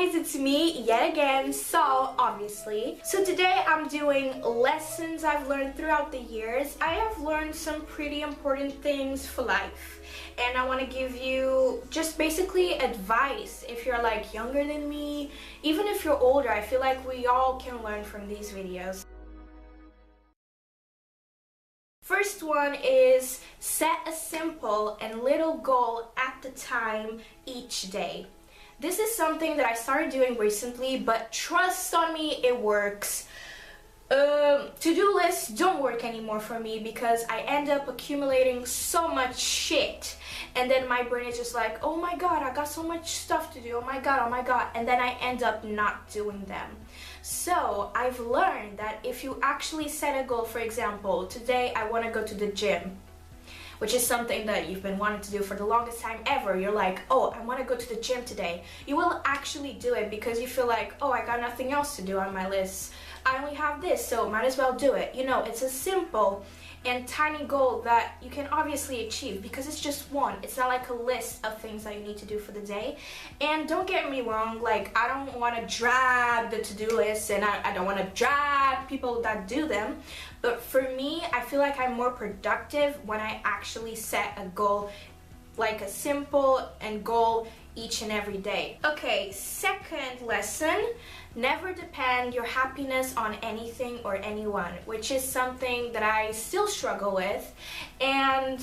guys, it's me yet again, Saul, obviously. So today I'm doing lessons I've learned throughout the years. I have learned some pretty important things for life, and I want to give you just basically advice if you're like younger than me. Even if you're older, I feel like we all can learn from these videos. First one is set a simple and little goal at the time each day. This is something that I started doing recently, but trust on me, it works. To-do lists don't work anymore for me because I end up accumulating so much shit, and then my brain is just like, oh my god, I got so much stuff to do, oh my god, and then I end up not doing them. So I've learned that if you actually set a goal, for example, today I want to go to the gym, which is something that you've been wanting to do for the longest time ever. You're like, oh, I want to go to the gym today. You will actually do it because you feel like, oh, I got nothing else to do on my list. I only have this, so might as well do it. You know, it's a simple and tiny goal that you can obviously achieve because it's just one. It's not like a list of things that you need to do for the day. And don't get me wrong, like, I don't want to drag the to-do list, and I don't want to drag people that do them. But for me, I feel like I'm more productive when I actually set a goal, like a simple and goal each and every day. Okay, second lesson, never depend your happiness on anything or anyone, which is something that I still struggle with. And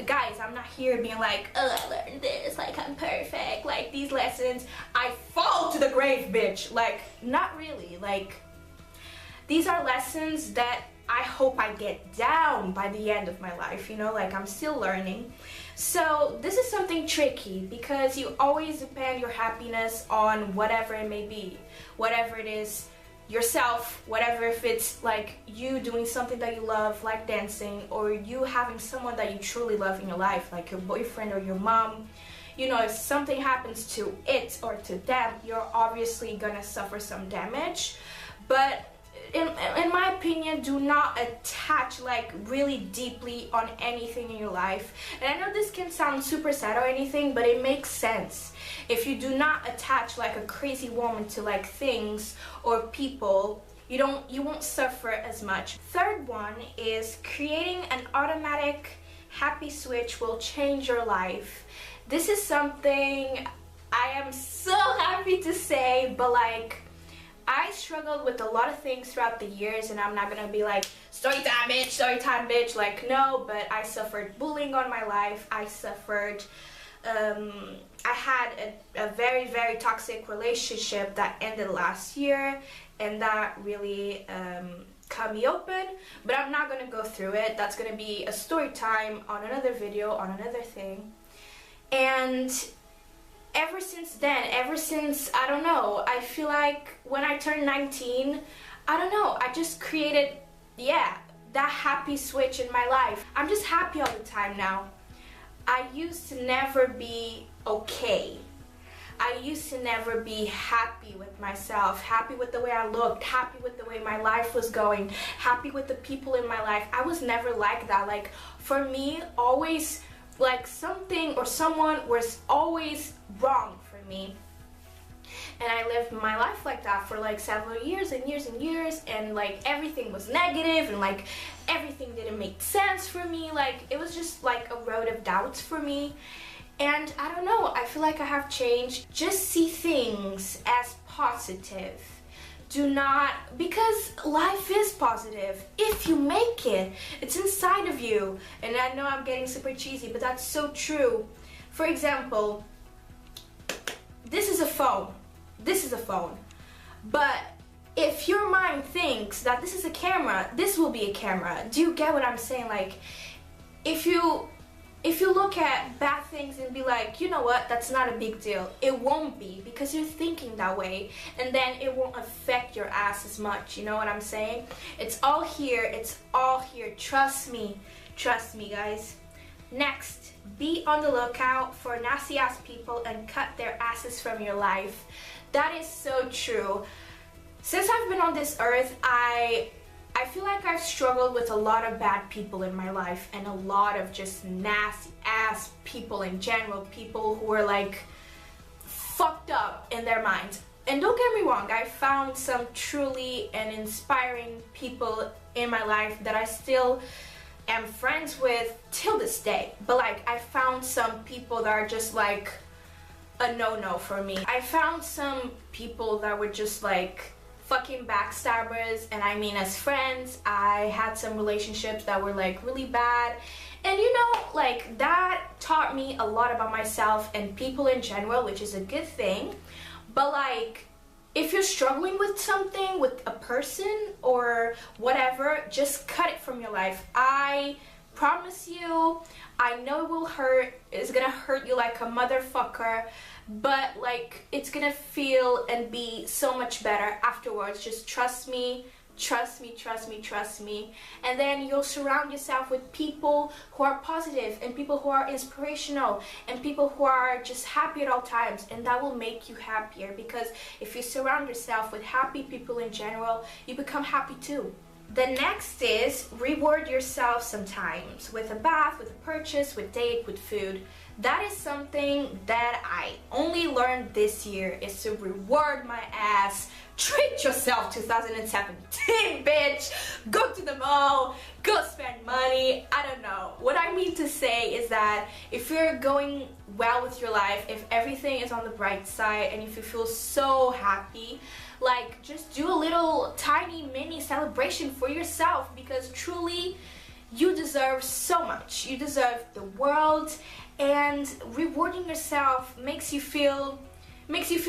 guys, I'm not here being like, oh, I learned this, like I'm perfect, like these lessons, I fall to the grave, bitch. Like, not really. Like, these are lessons that I hope I get down by the end of my life, you know, like I'm still learning. So this is something tricky because you always depend your happiness on whatever it may be, whatever it is, yourself, whatever, if it's like you doing something that you love, like dancing, or you having someone that you truly love in your life, like your boyfriend or your mom. You know, if something happens to it or to them, you're obviously gonna suffer some damage. But in my opinion, do not attach like really deeply on anything in your life. And I know this can sound super sad or anything, but it makes sense. If you do not attach like a crazy woman to like things or people, you won't suffer as much. Third one is creating an automatic happy switch will change your life. This is something I am so happy to say, but like, I struggled with a lot of things throughout the years, and I'm not gonna be like, story time bitch, like, no, but I suffered bullying on my life. I suffered, I had a very, very toxic relationship that ended last year, and that really cut me open, but I'm not gonna go through it. That's gonna be a story time on another video, on another thing. And ever since then, I don't know, I feel like when I turned 19, I don't know, I just created, yeah, that happy switch in my life. I'm just happy all the time now. I used to never be okay. I used to never be happy with myself, happy with the way I looked, happy with the way my life was going, happy with the people in my life. I was never like that. Like, for me, always, like, something or someone was always wrong for me, and I lived my life like that for like several years and years and years, and like everything was negative, and like everything didn't make sense for me. Like, it was just like a road of doubts for me. And I don't know, I feel like I have changed. Just see things as positive. Do not, because life is positive if you make it. It's inside of you. And I know I'm getting super cheesy, but that's so true. For example, this is a phone. This is a phone. But if your mind thinks that this is a camera, this will be a camera. Do you get what I'm saying? Like, if you look at bad things and be like, you know what, that's not a big deal, it won't be, because you're thinking that way, and then it won't affect your ass as much. You know what I'm saying? It's all here. It's all here. Trust me. Trust me, guys. Next, be on the lookout for nasty ass people and cut their asses from your life. That is so true. Since I've been on this earth, I feel like I've struggled with a lot of bad people in my life, and a lot of just nasty ass people in general, people who are like fucked up in their minds. And don't get me wrong, I found some truly and inspiring people in my life that I still am friends with till this day. But like, I found some people that are just like a no-no for me. I found some people that were just like fucking backstabbers, and I mean, as friends, I had some relationships that were like really bad. And you know, like, that taught me a lot about myself and people in general, which is a good thing. But like, if you're struggling with something, with a person or whatever, just cut it from your life. I promise you, I know it will hurt. It's gonna hurt you like a motherfucker, but like, it's gonna feel and be so much better afterwards. Just trust me. Trust me, trust me, trust me. And then you'll surround yourself with people who are positive and people who are inspirational and people who are just happy at all times, and that will make you happier, because if you surround yourself with happy people in general, you become happy too. The next is reward yourself sometimes with a bath, with a purchase, with date, with food. That is something that I only learned this year, is to reward my ass. Treat yourself 2017, bitch. Go to the mall, go spend money. I don't know. What I mean to say is that if you're going well with your life, if everything is on the bright side, and if you feel so happy, like, just do a little tiny mini celebration for yourself, because truly you deserve so much. You deserve the world, and rewarding yourself makes you feel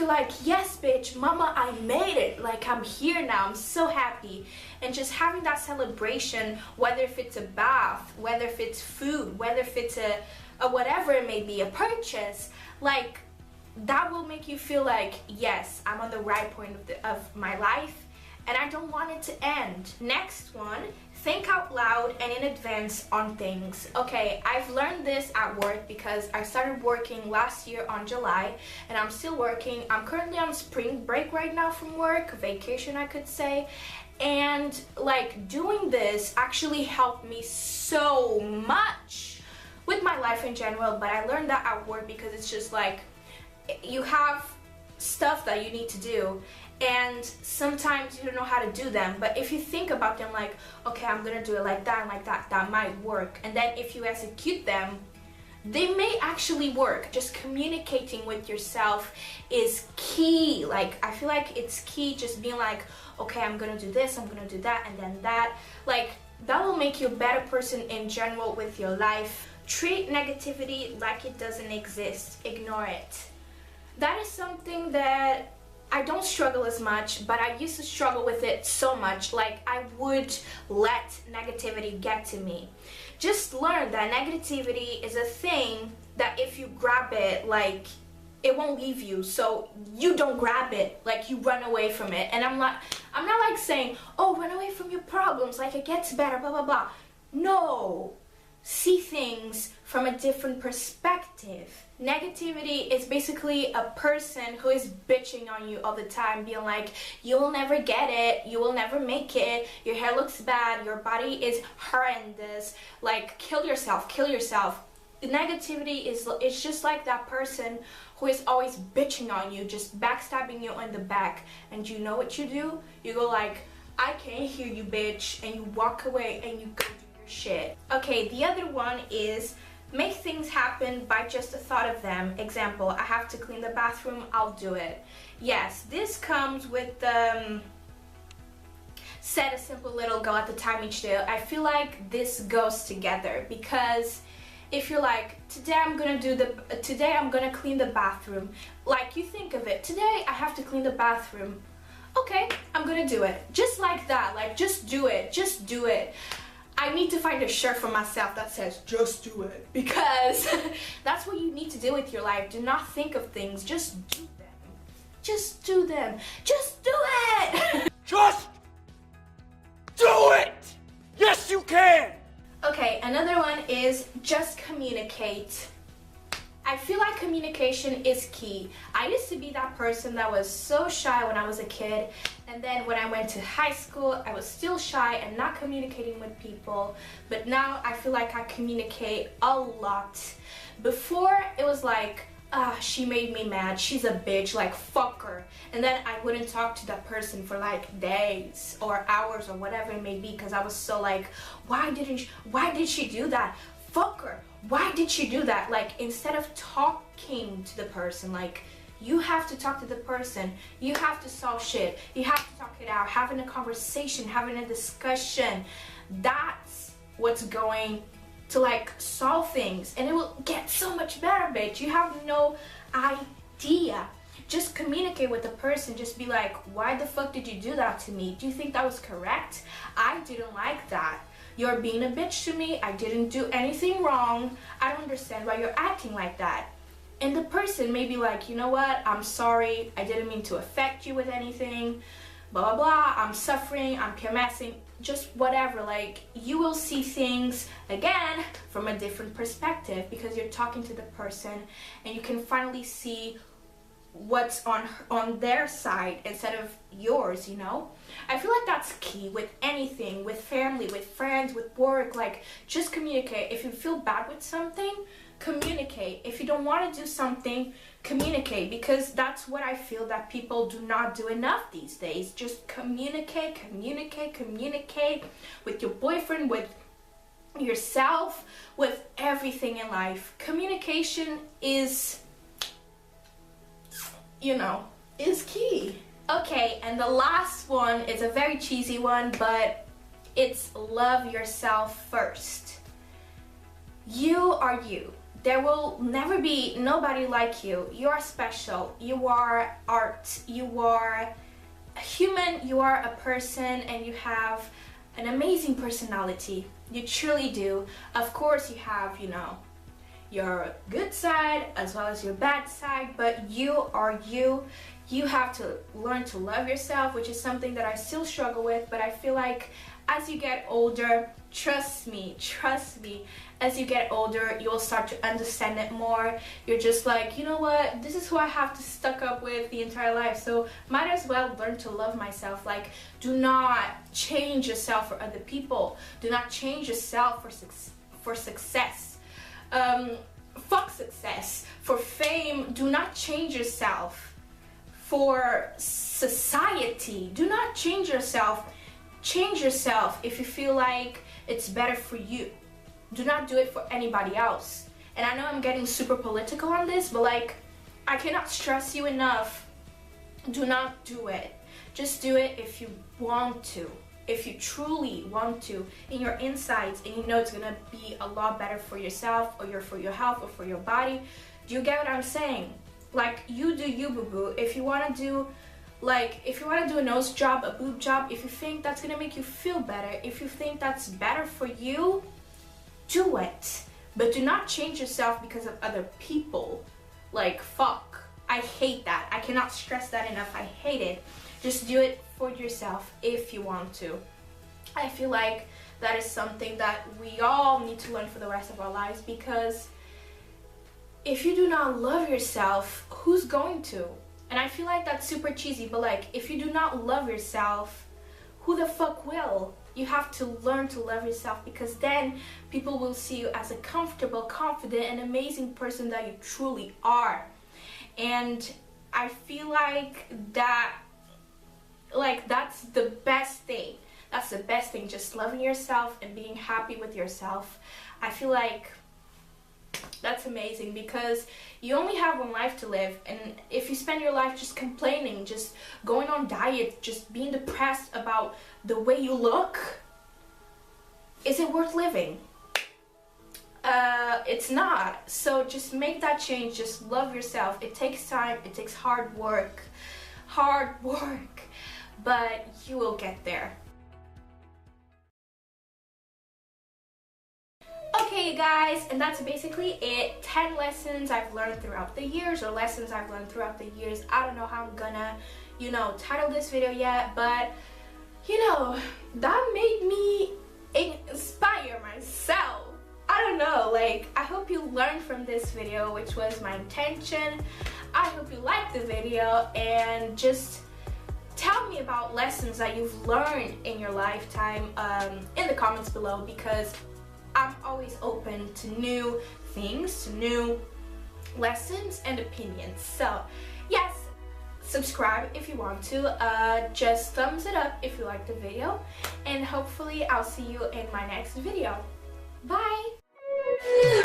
like, yes bitch, mama, I made it, like, I'm here now, I'm so happy. And just having that celebration, whether if it's a bath, whether if it's food, whether if it's a whatever it may be, a purchase, like, that will make you feel like, yes, I'm on the right point of my life, and I don't want it to end. Next one, think out loud and in advance on things. Okay, I've learned this at work because I started working last year on July, and I'm still working. I'm currently on spring break right now from work, vacation I could say, and like, doing this actually helped me so much with my life in general. But I learned that at work because it's just like, you have stuff that you need to do, and sometimes you don't know how to do them, but if you think about them like, okay, I'm gonna do it like that and like that, that might work, and then if you execute them, they may actually work. Just communicating with yourself is key. Like, I feel like it's key, just being like, okay, I'm gonna do this, I'm gonna do that, and then that. Like, that will make you a better person in general with your life. Treat negativity like it doesn't exist. Ignore it. That is something that I don't struggle as much, but I used to struggle with it so much. Like, I would let negativity get to me. Just learn that negativity is a thing that if you grab it, like, it won't leave you. So you don't grab it, like, you run away from it. And I'm not like saying, oh, run away from your problems, like, it gets better, blah, blah, blah. No. See things from a different perspective. Negativity is basically a person who is bitching on you all the time, being like, you will never get it, you will never make it, your hair looks bad, your body is horrendous, like, kill yourself, kill yourself. Negativity is just like that person who is always bitching on you, just backstabbing you in the back. And you know what you do? You go like, I can't hear you, bitch, and you walk away and you go do your shit. Okay, the other one is make things happen by just a thought of them. Example, I have to clean the bathroom, I'll do it. Yes, this comes with set a simple little goal at the time each day. I feel like this goes together, because if you're like, today I'm gonna clean the bathroom, like, you think of it, today I have to clean the bathroom, okay, I'm gonna do it, just like that, like, just do it, just do it. I need to find a shirt for myself that says, just do it, because that's what you need to do with your life. Do not think of things, just do them. Just do them. Just do it! Just do it! Yes, you can! Okay, another one is just communicate. I feel like communication is key. I used to be that person that was so shy when I was a kid, and then when I went to high school, I was still shy and not communicating with people, but now I feel like I communicate a lot. Before, it was like, she made me mad, she's a bitch, like fuck her. And then I wouldn't talk to that person for like days or hours or whatever it may be, because I was so like, why did she do that? Fuck her. Why did she do that? Like, instead of talking to the person, like, you have to talk to the person. You have to solve shit. You have to talk it out, having a conversation, having a discussion. That's what's going to like solve things, and it will get so much better, bitch. You have no idea. Just communicate with the person. Just be like, why the fuck did you do that to me? Do you think that was correct? I didn't like that. You're being a bitch to me. I didn't do anything wrong. I don't understand why you're acting like that. And the person may be like, you know what, I'm sorry, I didn't mean to affect you with anything, blah blah blah, I'm suffering, I'm PMSing, just whatever. Like, you will see things again from a different perspective because you're talking to the person, and you can finally see what's on their side instead of yours, you know? I feel like that's key with anything, with family, with friends, with work. Like, just communicate. If you feel bad with something, communicate. If you don't want to do something, communicate, because that's what I feel that people do not do enough these days. Just communicate with your boyfriend, with yourself, with everything in life. Communication is, you know, is key. Okay, and the last one is a very cheesy one, but it's love yourself first. You are you. There will never be nobody like you. You are special. You are art. You are a human. You are a person, and you have an amazing personality. You truly do. Of course, you have, you know, your good side as well as your bad side, but you are you. You have to learn to love yourself, which is something that I still struggle with, but I feel like as you get older, trust me, as you get older, you will start to understand it more. You're just like, you know what, this is who I have to stuck up with the entire life, so might as well learn to love myself. Like, do not change yourself for other people. Do not change yourself for success. Fuck success. For fame, do not change yourself. For society, do not change yourself. Change yourself if you feel like it's better for you. Do not do it for anybody else. And I know I'm getting super political on this, but like, I cannot stress you enough. Do not do it. Just do it if you want to. If you truly want to, in your insides, and you know it's gonna be a lot better for yourself, or for your health, or for your body. Do you get what I'm saying? Like, you do you, boo-boo. If you wanna do, like, if you wanna do a nose job, a boob job, if you think that's gonna make you feel better, if you think that's better for you, do it. But do not change yourself because of other people. Like, fuck. I hate that. I cannot stress that enough. I hate it. Just do it for yourself if you want to. I feel like that is something that we all need to learn for the rest of our lives, because if you do not love yourself, who's going to? And I feel like that's super cheesy, but like, if you do not love yourself, who the fuck will? You have to learn to love yourself, because then people will see you as a comfortable, confident, and amazing person that you truly are. And I feel like that, like, that's the best thing. That's the best thing, just loving yourself and being happy with yourself. I feel like that's amazing, because you only have one life to live, and if you spend your life just complaining, just going on diet, just being depressed about the way you look, is it worth living? It's not. So just make that change. Just love yourself. It takes time. It takes hard work, but you will get there. Okay guys, and that's basically it. 10 lessons I've learned throughout the years, or lessons I've learned throughout the years. I don't know how I'm gonna, you know, title this video yet, but you know, that made me inspire myself. I don't know, like, I hope you learned from this video, which was my intention. I hope you liked the video, and just tell me about lessons that you've learned in your lifetime in the comments below, because I'm always open to new things, to new lessons and opinions. So yes, subscribe if you want to, just thumbs it up if you like the video, and hopefully I'll see you in my next video. Bye!